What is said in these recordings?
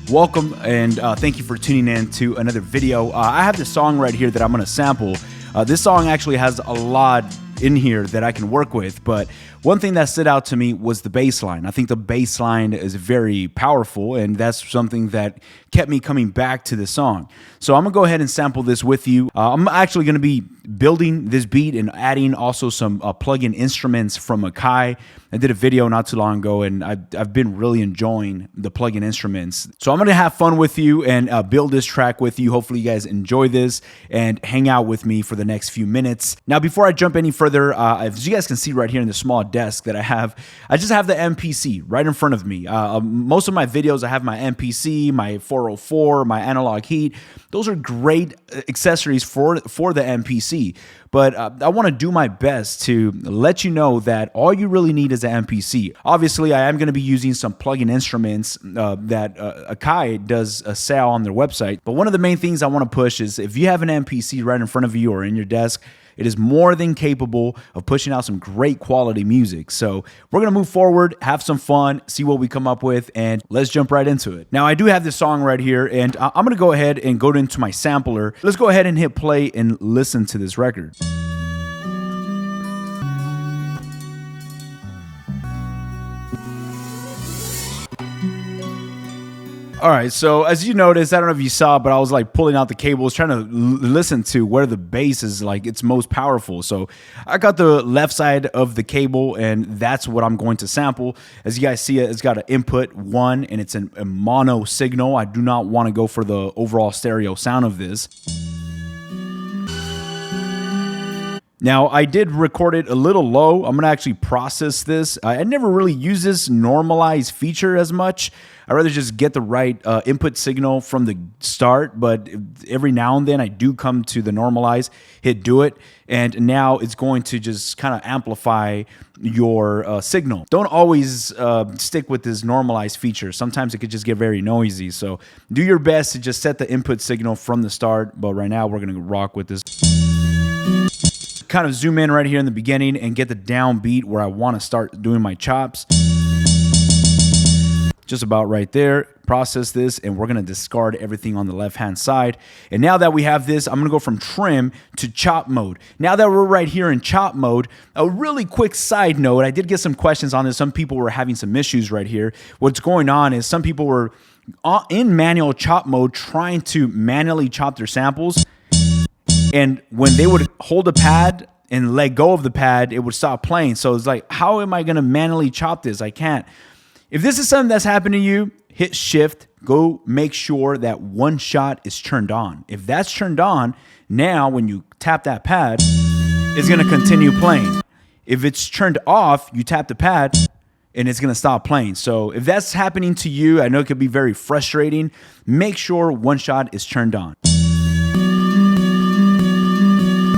Welcome and thank you for tuning in to another video. I have this song right here that I'm going to sample. This song actually has a lot in here that I can work with, but one thing that stood out to me was the bass line. I think the bass line is very powerful, and that's something that kept me coming back to the song. So I'm gonna go ahead and sample this with you. I'm actually gonna be building this beat and adding also some plug-in instruments from Akai. I did a video not too long ago, and I've been really enjoying the plug-in instruments. So I'm gonna have fun with you and build this track with you. Hopefully you guys enjoy this and hang out with me for the next few minutes. Now, before I jump any further, as you guys can see right here in the small desk that I just have the MPC right in front of me. Most of my videos, I have my MPC, my 404, my analog heat. Those are great accessories for the MPC. But I want to do my best to let you know that all you really need is an MPC. Obviously, I am going to be using some plug-in instruments that Akai does sell on their website. But one of the main things I want to push is if you have an MPC right in front of you or in your desk, it is more than capable of pushing out some great quality music. So we're going to move forward, have some fun, see what we come up with, and let's jump right into it. Now, I do have this song right here, and I'm going to go ahead and go into my sampler. Let's go ahead and hit play and listen to this record. All right, so as you noticed, I don't know if you saw, but I was like pulling out the cables, trying to listen to where the bass is like its most powerful. So I got the left side of the cable, and that's what I'm going to sample. As you guys see, it's got an input 1, and it's a mono signal. I do not want to go for the overall stereo sound of this. Now, I did record it a little low. I'm going to actually process this. I never really use this normalize feature as much. I'd rather just get the right input signal from the start, but every now and then I do come to the normalize, hit do it, and now it's going to just kind of amplify your signal. Don't always stick with this normalize feature. Sometimes it could just get very noisy, so do your best to just set the input signal from the start, but right now we're going to rock with this. Kind of zoom in right here in the beginning and get the downbeat where I want to start doing my chops. Just about right there. Process this, and we're going to discard everything on the left-hand side. And now that we have this, I'm going to go from trim to chop mode. Now that we're right here in chop mode, a really quick side note, I did get some questions on this. Some people were having some issues right here. What's going on is some people were in manual chop mode trying to manually chop their samples. And when they would hold a pad and let go of the pad, it would stop playing. So it's like, how am I going to manually chop this? I can't. If this is something that's happened to you, hit shift, go make sure that one shot is turned on. If that's turned on, now when you tap that pad, it's going to continue playing. If it's turned off, you tap the pad and it's going to stop playing. So if that's happening to you, I know it could be very frustrating. Make sure one shot is turned on.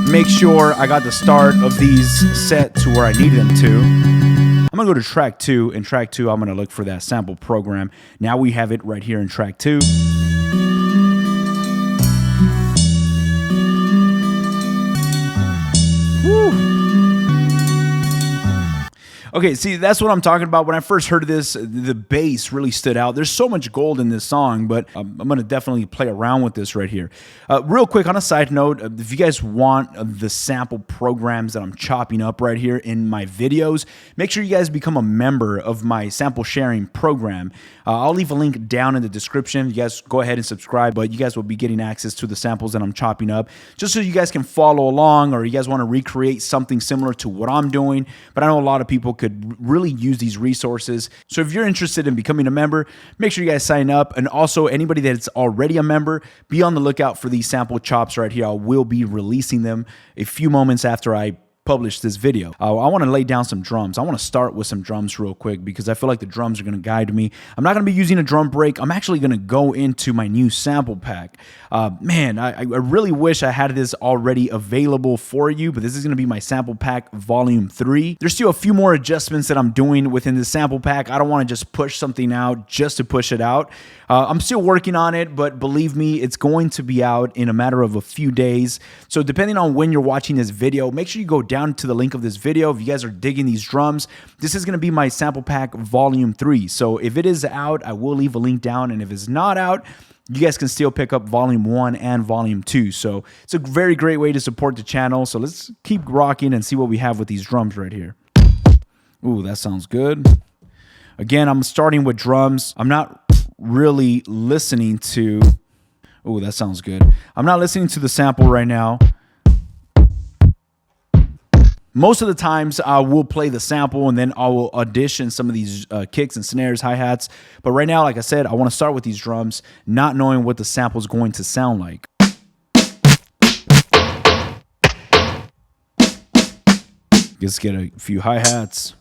Make sure I got the start of these set to where I need them to. I'm going to go to track 2. In track 2, I'm going to look for that sample program. Now we have it right here in track 2. Woo. Okay, see, that's what I'm talking about. When I first heard this, the bass really stood out. There's so much gold in this song, but I'm going to definitely play around with this right here. Real quick, on a side note, if you guys want the sample programs that I'm chopping up right here in my videos, make sure you guys become a member of my sample sharing program. I'll leave a link down in the description. You guys go ahead and subscribe, but you guys will be getting access to the samples that I'm chopping up, just so you guys can follow along, or you guys want to recreate something similar to what I'm doing. But I know a lot of people could really use these resources. So if you're interested in becoming a member, make sure you guys sign up. And also anybody that's already a member, be on the lookout for these sample chops right here. I will be releasing them a few moments after I publish this video. I want to lay down some drums. I want to start with some drums real quick because I feel like the drums are going to guide me. I'm not going to be using a drum break. I'm actually going to go into my new sample pack. Man, I really wish I had this already available for you, but this is going to be my sample pack volume 3. There's still a few more adjustments that I'm doing within the sample pack. I don't want to just push something out just to push it out. I'm still working on it, but believe me, it's going to be out in a matter of a few days. So depending on when you're watching this video, make sure you go down down to the link of this video. If you guys are digging these drums, this is going to be my sample pack volume 3. So if it is out, I will leave a link down. And if it's not out, you guys can still pick up volume 1 and volume 2. So it's a very great way to support the channel. So let's keep rocking and see what we have with these drums right here. Ooh, that sounds good. Again, I'm starting with drums. I'm not really listening to... Ooh, that sounds good. I'm not listening to the sample right now. Most of the times I will play the sample and then I will audition some of these kicks and snares, hi-hats. But right now, like I said, I want to start with these drums, not knowing what the sample is going to sound like. Let's get a few hi-hats.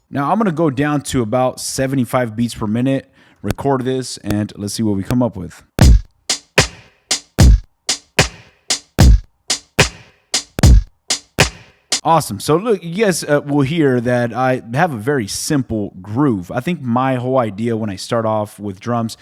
Now I'm going to go down to about 75 beats per minute, record this, and let's see what we come up with. Awesome. So look, you guys will hear that I have a very simple groove. I think my whole idea when I start off with drums,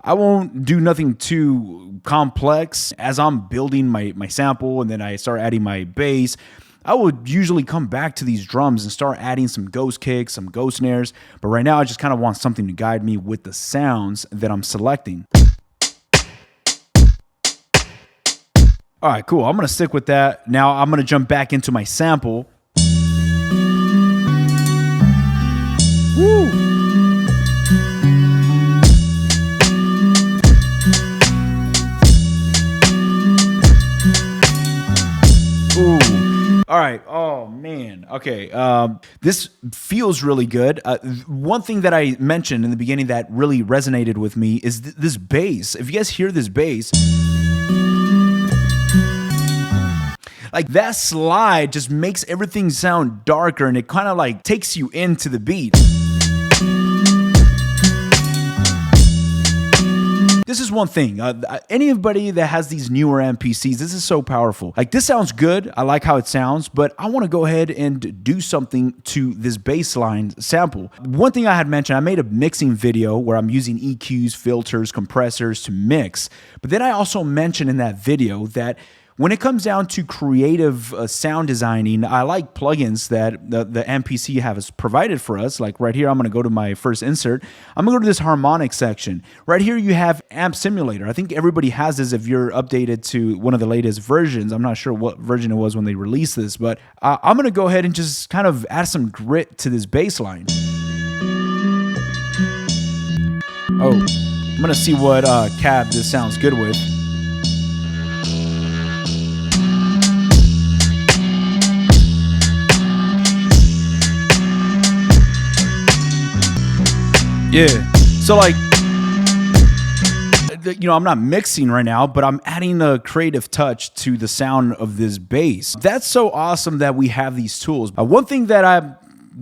I won't do nothing too complex. As I'm building my sample and then I start adding my bass, I would usually come back to these drums and start adding some ghost kicks, some ghost snares. But right now I just kind of want something to guide me with the sounds that I'm selecting. All right, cool. I'm going to stick with that. Now I'm going to jump back into my sample. Woo! Ooh. All right. Oh, man. Okay. This feels really good. One thing that I mentioned in the beginning that really resonated with me is this bass. If you guys hear this bass... like that slide just makes everything sound darker and it kind of like takes you into the beat. This is one thing. Anybody that has these newer MPCs, this is so powerful. Like this sounds good. I like how it sounds, but I want to go ahead and do something to this bass line sample. One thing I had mentioned, I made a mixing video where I'm using EQs, filters, compressors to mix. But then I also mentioned in that video that when it comes down to creative sound designing, I like plugins that the MPC has provided for us. Like right here, I'm going to go to my first insert. I'm going to go to this harmonic section. Right here, you have Amp Simulator. I think everybody has this if you're updated to one of the latest versions. I'm not sure what version it was when they released this, but I'm going to go ahead and just kind of add some grit to this bass line. Oh, I'm going to see what cab this sounds good with. Yeah, so like, you know, I'm not mixing right now, but I'm adding a creative touch to the sound of this bass. That's so awesome that we have these tools. One thing that I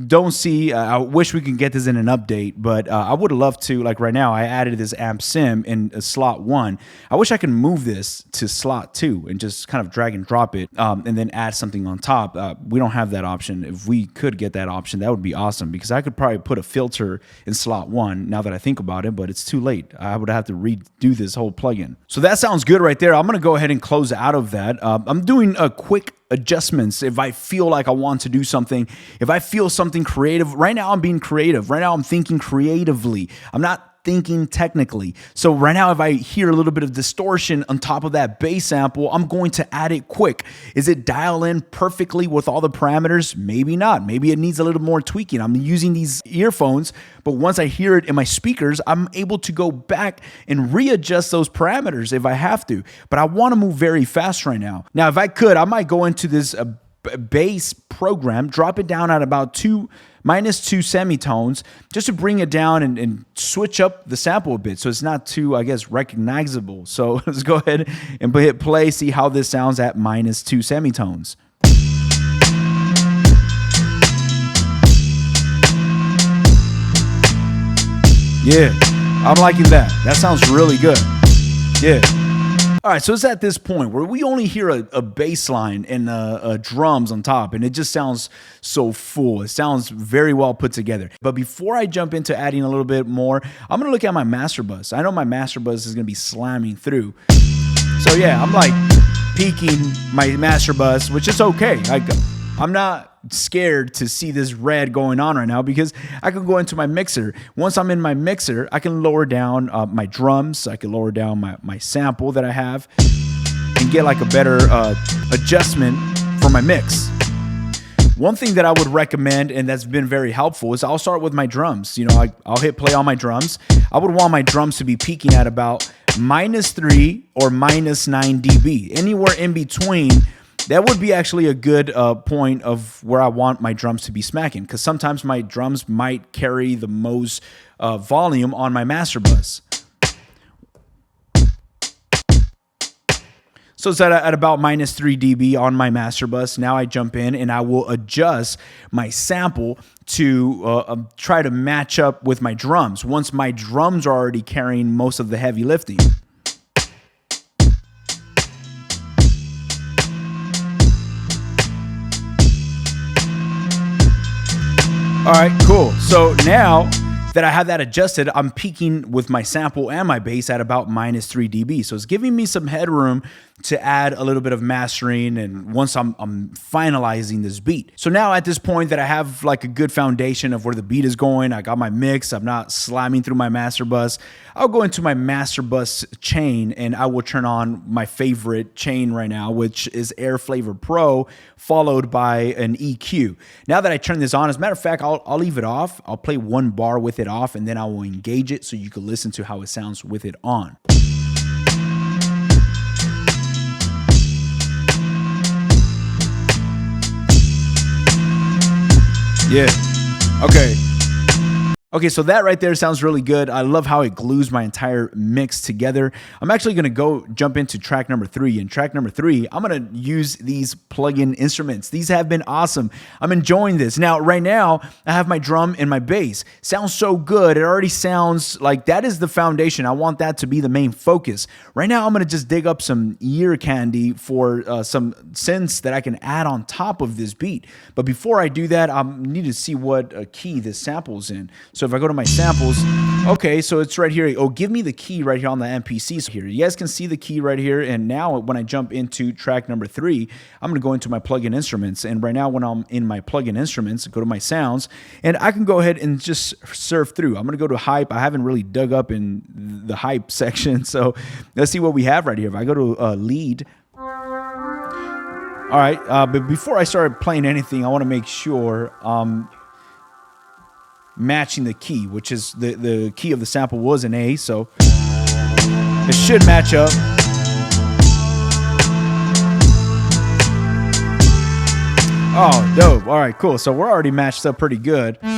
don't see, I wish we could get this in an update, but I would love to. Like right now, I added this amp sim in slot 1. I wish I could move this to slot 2 and just kind of drag and drop it and then add something on top. We don't have that option. If we could get that option, that would be awesome because I could probably put a filter in slot 1 now that I think about it, but it's too late. I would have to redo this whole plugin. So that sounds good right there. I'm going to go ahead and close out of that. I'm doing a quick adjustments if I feel like I want to do something, if I feel something creative. Right now I'm being creative. Right now I'm thinking creatively. I'm not thinking technically. So right now if I hear a little bit of distortion on top of that bass sample, I'm going to add it quick. Is it dial in perfectly with all the parameters? Maybe not. Maybe it needs a little more tweaking. I'm using these earphones, but once I hear it in my speakers, I'm able to go back and readjust those parameters if I have to. But I want to move very fast right now. Now, if I could, I might go into this bass program, drop it down at about -2 semitones, just to bring it down and switch up the sample a bit so it's not too, I guess, recognizable. So let's go ahead and hit play, see how this sounds at -2 semitones. Yeah, I'm liking that. That sounds really good. Yeah. All right, so it's at this point where we only hear a bass line and drums on top, and it just sounds so full. It sounds very well put together. But before I jump into adding a little bit more, I'm going to look at my master bus. I know my master bus is going to be slamming through. So yeah, I'm like peaking my master bus, which is okay. I'm not scared to see this red going on right now because I can go into my mixer. Once I'm in my mixer, I can lower down my drums. I can lower down my sample that I have and get like a better adjustment for my mix. One thing that I would recommend, and that's been very helpful, is I'll start with my drums. You know, I'll hit play on my drums. I would want my drums to be peaking at about -3 or -9 dB. Anywhere in between, that would be actually a good point of where I want my drums to be smacking, because sometimes my drums might carry the most volume on my master bus. So it's at about -3 dB on my master bus. Now I jump in and I will adjust my sample to try to match up with my drums once my drums are already carrying most of the heavy lifting. All right, cool. So now that I have that adjusted, I'm peaking with my sample and my bass at about -3 dB. So it's giving me some headroom to add a little bit of mastering, and once I'm finalizing this beat. So now at this point that I have like a good foundation of where the beat is going, I got my mix, I'm not slamming through my master bus, I'll go into my master bus chain and I will turn on my favorite chain right now, which is Air Flavor Pro, followed by an EQ. Now that I turn this on, as a matter of fact, I'll leave it off. I'll play one bar with it off and then I will engage it so you can listen to how it sounds with it on. Yeah. Okay, so that right there sounds really good. I love how it glues my entire mix together. I'm actually going to jump into track number 3. And track number 3, I'm going to use these plug-in instruments. These have been awesome. I'm enjoying this. Now, right now, I have my drum and my bass. Sounds so good. It already sounds like that is the foundation. I want that to be the main focus. Right now, I'm going to just dig up some ear candy for some synths that I can add on top of this beat. But before I do that, I need to see what key this sample's in. So if I go to my samples, okay, so it's right here. Oh, give me the key right here on the MPC. So here, you guys can see the key right here. And now when I jump into track number 3, I'm gonna go into my plugin instruments. And right now when I'm in my plugin instruments, go to my sounds, and I can go ahead and just surf through. I'm gonna go to hype. I haven't really dug up in the hype section. So let's see what we have right here. If I go to lead, all right, but before I start playing anything, I wanna make sure matching the key, which is the key of the sample was an A, so it should match up. Oh, dope. All right, cool. So we're already matched up pretty good. All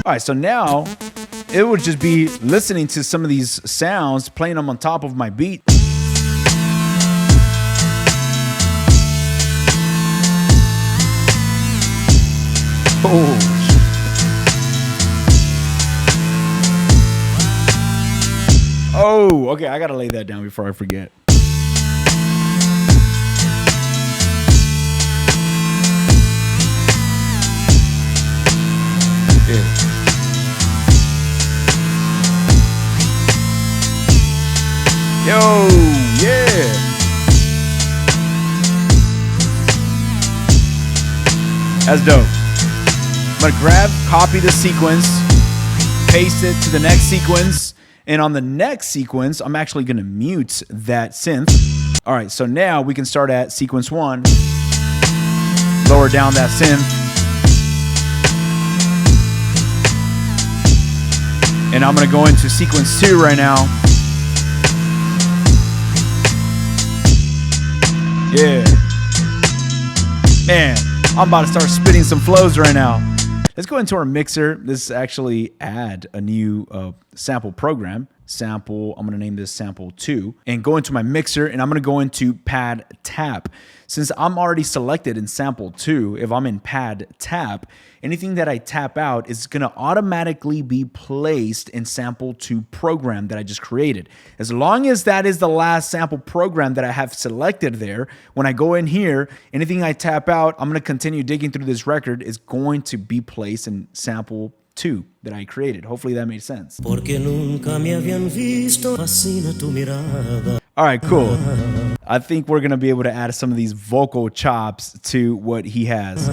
right, so now it would just be listening to some of these sounds, playing them on top of my beat. Oh. Oh, okay, I gotta lay that down before I forget. Yeah. Yo, yeah. That's dope. I'm gonna copy the sequence, paste it to the next sequence. And on the next sequence, I'm actually going to mute that synth. All right, so now we can start at sequence 1. Lower down that synth. And I'm going to go into sequence 2 right now. Yeah. Man, I'm about to start spitting some flows right now. Let's go into our mixer. This actually add a new sample program. Sample, I'm gonna name this sample 2, and go into my mixer, and I'm gonna go into pad tap. Since I'm already selected in sample 2, if I'm in pad tap, anything that I tap out is gonna automatically be placed in sample 2 program that I just created. As long as that is the last sample program that I have selected there, when I go in here, anything I tap out, I'm gonna continue digging through this record, is going to be placed in sample 2 that I created. Hopefully that made sense. All right, cool. I think we're gonna be able to add some of these vocal chops to what he has.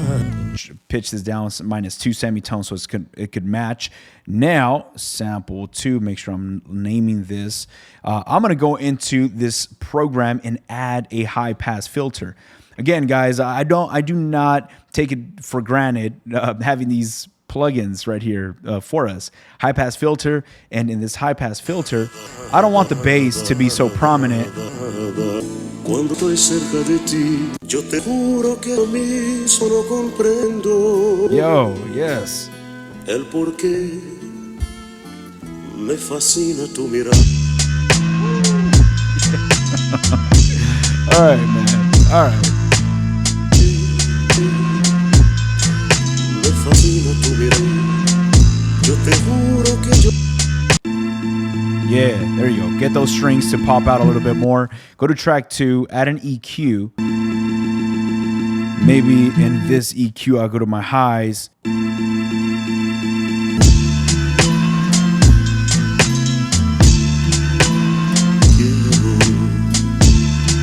Pitch this down -2 semitones so it could match. Now, sample 2, make sure I'm naming this. I'm gonna go into this program and add a high pass filter. Again, guys, I do not take it for granted having these plugins right here for us. High pass filter, and in this high pass filter, I don't want the bass to be so prominent. Cuando estoy cerca de ti, yo te juro que a mí solo comprendo. Yo, yes. El por qué me fascina tu mirar. All right, man. All right. Me fascina tu mirar. Yo te juro que yo. Yeah, there you go. Get those strings to pop out a little bit more. Go to track 2, add an EQ. Maybe in this EQ, I'll go to my highs.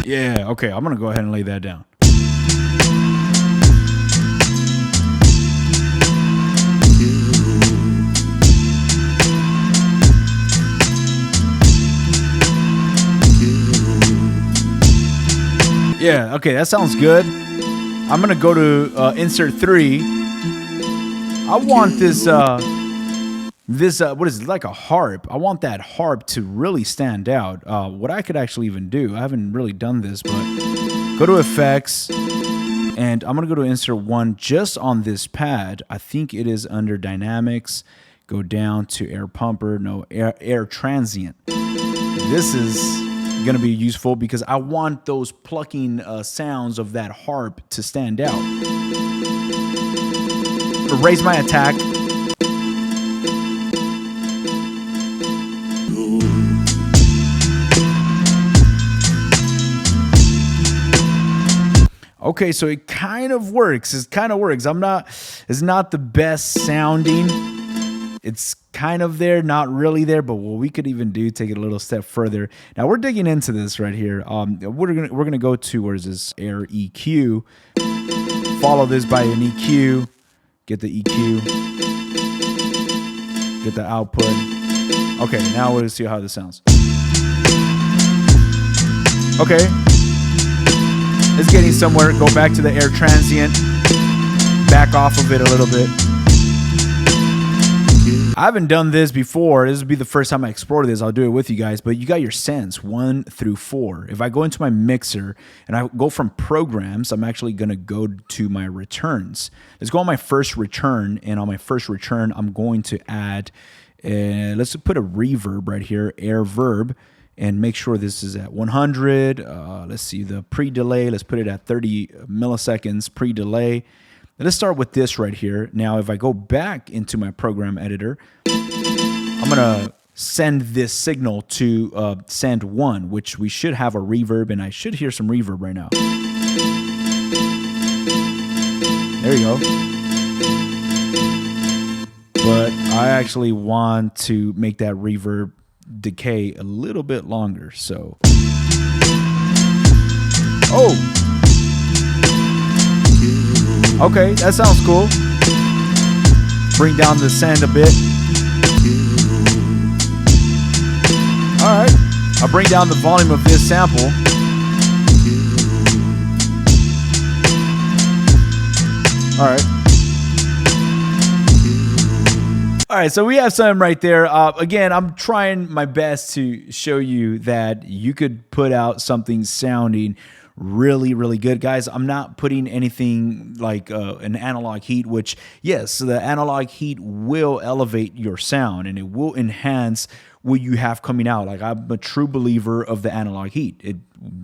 Yeah, okay, I'm gonna go ahead and lay that down. Yeah, okay, that sounds good. I'm gonna go to insert 3. I want this, what is it, like a harp. I want that harp to really stand out. What I could actually even do, I haven't really done this, but go to effects, and I'm gonna go to insert 1 just on this pad. I think it is under dynamics. Go down to air pumper, no, air transient. This is going to be useful because I want those plucking sounds of that harp to stand out. Raise my attack. Okay, so it kind of works. It kind of works. It's not the best sounding. It's kind of there, not really there, but what we could even do, take it a little step further. Now we're digging into this right here. We're gonna go to, where is this, air EQ. Follow this by an EQ. Get the EQ. Get the output. Okay, now we'll see how this sounds. Okay, it's getting somewhere. Go back to the air transient. Back off of it a little bit. I haven't done this before. This would be the first time I explore this. I'll do it with you guys. But you got your synths 1 through 4. If I go into my mixer and I go from programs, I'm actually going to go to my returns. Let's go on my first return. And on my first return, I'm going to add, let's put a reverb right here, air verb, and make sure this is at 100. Let's see, the pre-delay. Let's put it at 30 milliseconds pre-delay. Let's start with this right here. Now, if I go back into my program editor, I'm gonna send this signal to send 1, which we should have a reverb, and I should hear some reverb right now. There you go. But I actually want to make that reverb decay a little bit longer, so. Oh! Okay, that sounds cool. Bring down the send a bit. All right, I'll bring down the volume of this sample. All right. All right, so we have something right there. Again, I'm trying my best to show you that you could put out something sounding really, really good. Guys, I'm not putting anything like an analog heat, which, yes, the analog heat will elevate your sound and it will enhance what you have coming out. Like, I'm a true believer of the analog heat. It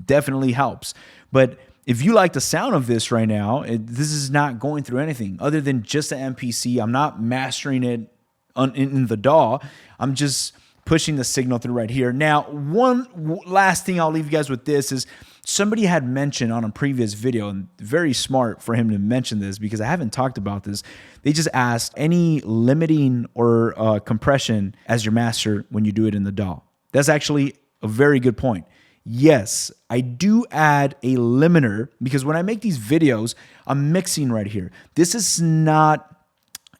definitely helps. But if you like the sound of this right now, this is not going through anything other than just the MPC. I'm not mastering it in the DAW. I'm just pushing the signal through right here. Now, one last thing I'll leave you guys with this is somebody had mentioned on a previous video, and very smart for him to mention this because I haven't talked about this. They just asked any limiting or compression as your master when you do it in the DAW. That's actually a very good point. yes, I do add a limiter because when I make these videos, I'm mixing right here. This is not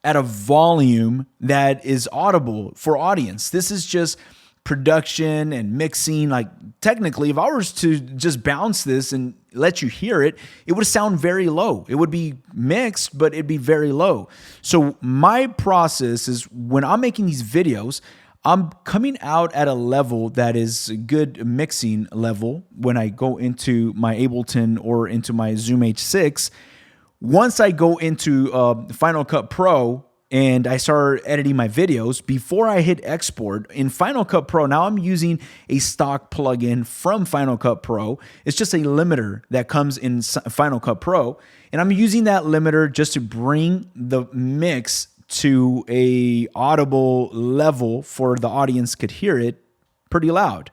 at a volume that is audible for audience. This is just production and mixing. Like technically, if I was to just bounce this and let you hear it, it would sound very low. It would be mixed, but it'd be very low. So my process is when I'm making these videos, I'm coming out at a level that is a good mixing level when I go into my Ableton or into my Zoom H6. Once I go into Final Cut Pro and I start editing my videos, before I hit export in Final Cut Pro, now I'm using a stock plugin from Final Cut Pro. It's just a limiter that comes in Final Cut Pro. And I'm using that limiter just to bring the mix to a audible level for the audience could hear it pretty loud.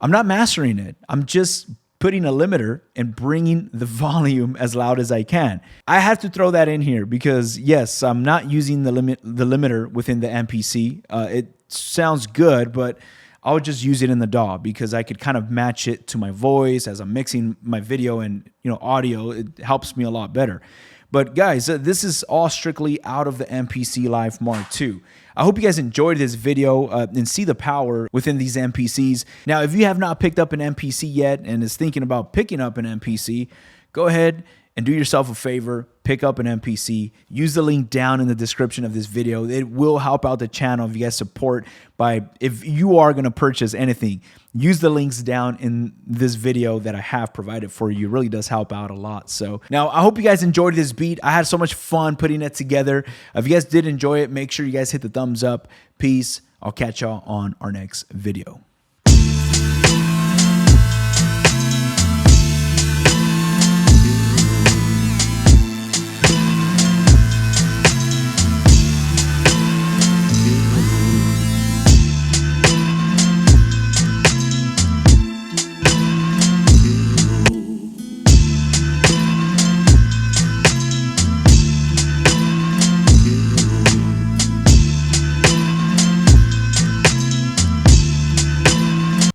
I'm not mastering it. I'm just putting a limiter and bringing the volume as loud as I can. I have to throw that in here because yes, I'm not using the limiter within the MPC. It sounds good, but I'll just use it in the DAW because I could kind of match it to my voice as I'm mixing my video and audio. It helps me a lot better. But guys, this is all strictly out of the MPC Live Mark II. I hope you guys enjoyed this video and see the power within these MPCs. Now, if you have not picked up an MPC yet and is thinking about picking up an MPC, go ahead and do yourself a favor, pick up an MPC. Use the link down in the description of this video. It will help out the channel if you guys support by, if you are going to purchase anything, use the links down in this video that I have provided for you. It really does help out a lot. So now I hope you guys enjoyed this beat. I had so much fun putting it together. If you guys did enjoy it, make sure you guys hit the thumbs up. Peace. I'll catch y'all on our next video.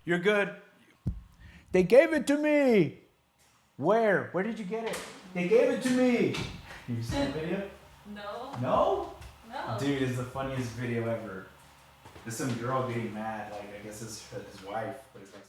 You're good. They gave it to me. Where? Where did you get it? They gave it to me. You see the video? No. No? No. Dude, it's the funniest video ever. There's some girl getting mad. Like, I guess it's his wife, but it's like